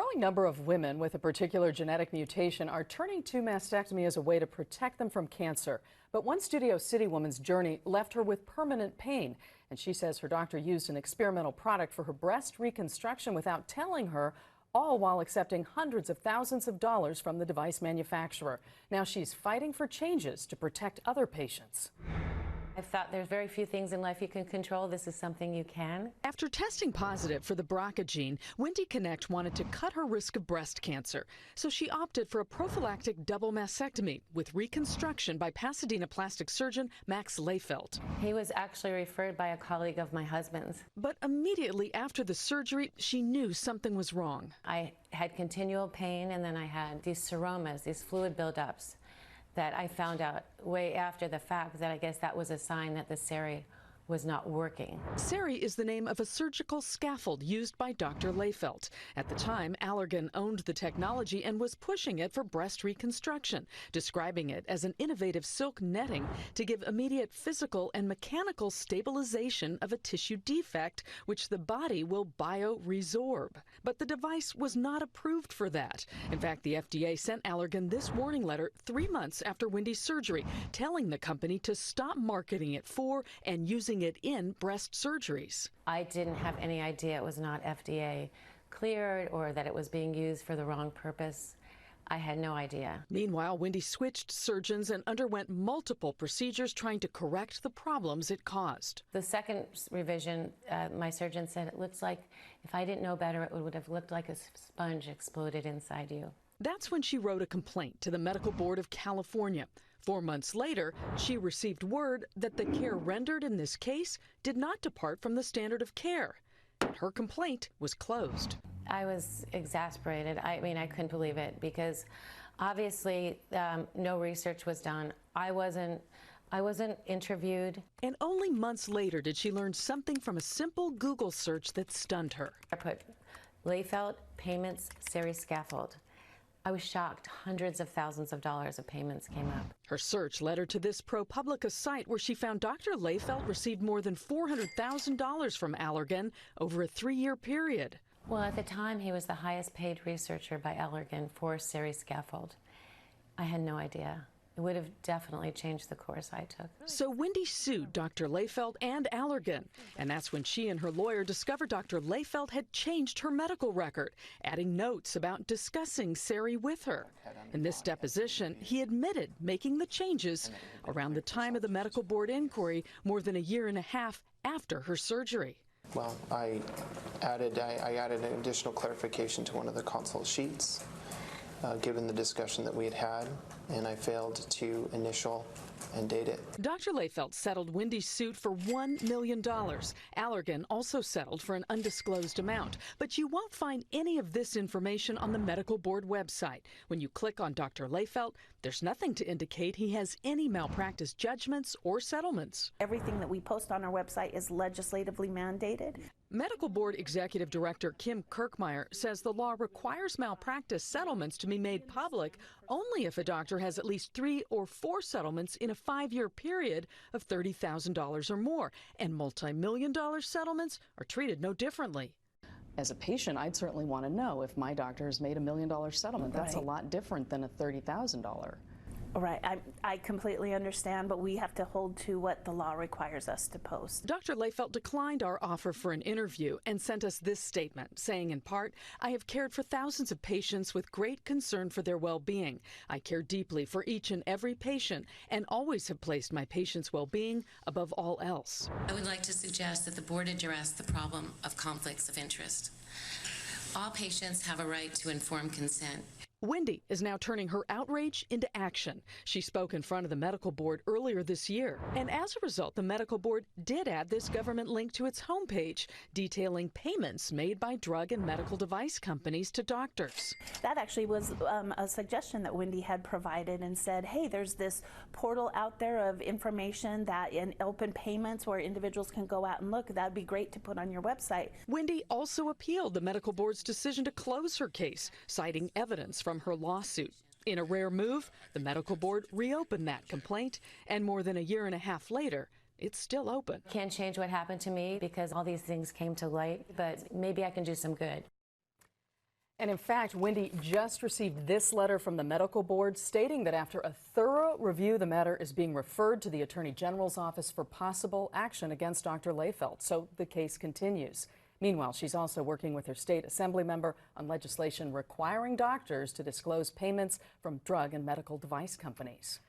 growing number of women with a particular genetic mutation are turning to mastectomy as a way to protect them from cancer. But one Studio City woman's journey left her with permanent pain, and she says her doctor used an experimental product for her breast reconstruction without telling her, all while accepting hundreds of thousands of dollars from the device manufacturer. Now she's fighting for changes to protect other patients. I've thought there's very few things in life you can control. This is something you can. After testing positive for the BRCA gene, Wendy Connect wanted to cut her risk of breast cancer. So she opted for a prophylactic double mastectomy with reconstruction by Pasadena plastic surgeon Max Lehfeldt. He was actually referred by a colleague of my husband's. But immediately after the surgery, she knew something was wrong. I had continual pain, and then I had these seromas, these fluid buildups, that I found out way after the fact that I guess that was a sign that the Sari was not working. Sari is the name of a surgical scaffold used by Dr. Lehfeldt. At the time, Allergan owned the technology and was pushing it for breast reconstruction, describing it as an innovative silk netting to give immediate physical and mechanical stabilization of a tissue defect, which the body will bioresorb. But the device was not approved for that. In fact, the FDA sent Allergan this warning letter 3 months after Wendy's surgery, telling the company to stop marketing it for and using it in breast surgeries. I didn't have any idea it was not FDA cleared or that it was being used for the wrong purpose. I had no idea. Meanwhile, Wendy switched surgeons and underwent multiple procedures trying to correct the problems it caused. The second revision, my surgeon said it looks like, if I didn't know better, it would have looked like a sponge exploded inside you. That's when she wrote a complaint to the Medical Board of California. 4 months later, she received word that the care rendered in this case did not depart from the standard of care. Her complaint was closed. I was exasperated. I mean, I couldn't believe it because obviously no research was done. I wasn't interviewed. And only months later did she learn something from a simple Google search that stunned her. I put Lehfeldt payments Sari scaffold. I was shocked. Hundreds of thousands of dollars of payments came up. Her search led her to this ProPublica site where she found Dr. Lehfeldt received more than $400,000 from Allergan over a 3-year period. Well, at the time, he was the highest paid researcher by Allergan for Sari scaffold. I had no idea. It would have definitely changed the course I took. So Wendy sued Dr. Lehfeldt and Allergan, and that's when she and her lawyer discovered Dr. Lehfeldt had changed her medical record, adding notes about discussing Sari with her. In this deposition, he admitted making the changes around the time of the medical board inquiry, more than a year and a half after her surgery. Well, I added an additional clarification to one of the consult sheets, given the discussion that we had had, and I failed to initial and date it. Dr. Lehfeldt settled Wendy's suit for $1 million. Allergan also settled for an undisclosed amount, but you won't find any of this information on the medical board website. When you click on Dr. Lehfeldt, there's nothing to indicate he has any malpractice judgments or settlements. Everything that we post on our website is legislatively mandated. Medical Board Executive Director Kim Kirkmeyer says the law requires malpractice settlements to be made public only if a doctor has at least 3 or 4 settlements in a 5-year period of $30,000 or more, and multi-million-dollar settlements are treated no differently. As a patient, I'd certainly want to know if my doctor has made $1 million settlement. That's a lot different than a $30,000. Right. I completely understand, but we have to hold to what the law requires us to post. Dr. Lehfeldt declined our offer for an interview and sent us this statement, saying in part, "I have cared for thousands of patients with great concern for their well-being. I care deeply for each and every patient and always have placed my patients' well-being above all else." I would like to suggest that the board address the problem of conflicts of interest. All patients have a right to informed consent. Wendy is now turning her outrage into action. She spoke in front of the medical board earlier this year. And as a result, the medical board did add this government link to its homepage, detailing payments made by drug and medical device companies to doctors. That actually was a suggestion that Wendy had provided and said, hey, there's this portal out there of information that in open payments where individuals can go out and look. That'd be great to put on your website. Wendy also appealed the medical board's decision to close her case, citing evidence from her lawsuit. In a rare move, the medical board reopened that complaint, and more than a year and a half later, it's still open. Can't change what happened to me because all these things came to light, but maybe I can do some good. And in fact, Wendy just received this letter from the medical board stating that after a thorough review, the matter is being referred to the Attorney General's office for possible action against Dr. Lehfeldt. So the case continues. Meanwhile, she's also working with her state assembly member on legislation requiring doctors to disclose payments from drug and medical device companies.